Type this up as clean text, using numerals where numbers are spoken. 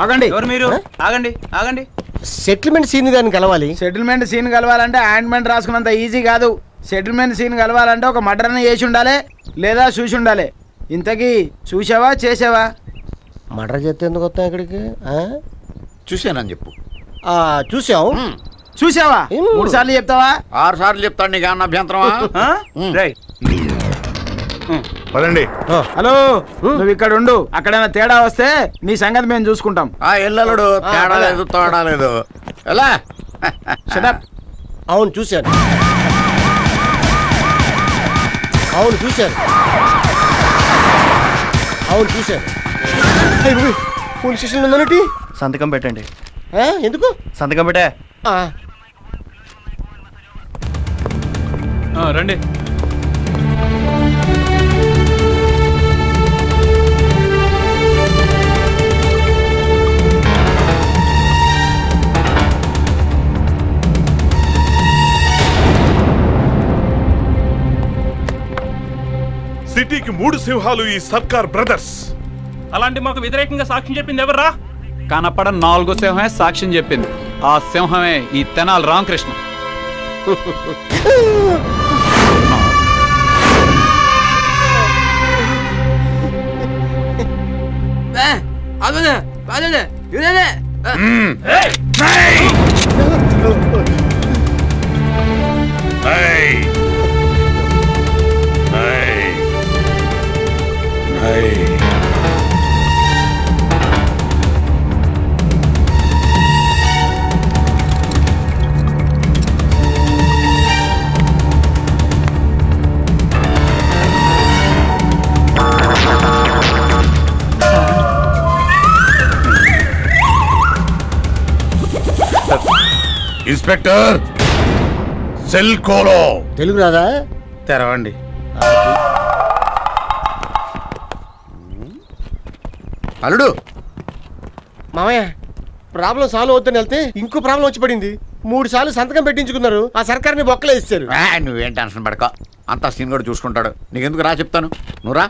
ఆగండి. ఎవరు మీరు? ఆగండి ఆగండి. సెటిల్మెంట్ సీన్ గారిని కలవాలి. సెటిల్మెంట్ సీన్ కలవాలంటే ఆయింట్మెంట్ రాసుకున్నంత ఈజీ కాదు. సెటిల్మెంట్ సీన్ కలవాలంటే ఒక మర్డర్ని చేసి ఉండాలి లేదా చూసి ఉండాలి. ఇంతకీ చూసావా చేసావా? మర్డర్ చేస్తే ఎందుకు వస్తాం ఇక్కడికి? చూశానని చెప్పు. చూసాం. చూసావా 3 సార్లు చెప్తావా? 6 సార్లు చెప్తాను. నీకు అన్న అభ్యంతరమా? రేయ్, పదండి. హలో, నువ్వు ఇక్కడ ఉండు. అక్కడైనా తేడా వస్తే నీ సంగతి మేము చూసుకుంటాం. ఎల్లలుడు తేడా లేదు తోడా లేదు. ఎలా? అవును చూశాను. అవును చూశాను. అవును చూశాను. పోలీస్ స్టేషన్ ఉందన్నటి. సంతకం పెట్టండి. ఎందుకు? సంతకం పెట్టే. రండి. సిటీకి 3 సింహాలు ఈ సర్కార్ బ్రదర్స్. అలాంటి మాకు వ్యతిరేకంగా సాక్ష్యం చెప్పింది ఎవర్రా? కనపడ 4వ సింహమే సాక్ష్యం చెప్పింది. ఆ సింహమే ఈ తెనాలి రామకృష్ణ. ఇన్స్పెక్టర్ సెల్ కోలో. తెలుగు రాదా? తెరవండి. అల్లుడు మామయ్య ప్రాబ్లం సాల్వ్ అవుతుందని వెళ్తే ఇంకో ప్రాబ్లం వచ్చి పడింది. 3 సార్లు సంతకం పెట్టించుకున్నారు. ఆ సర్కార్ని బొక్కలే ఇస్తారు. నువ్వేం టెన్షన్ పడక. అంతా సీన్ కూడా చూసుకుంటాడు. నీకెందుకు రా చెప్తాను. నువ్వు రా.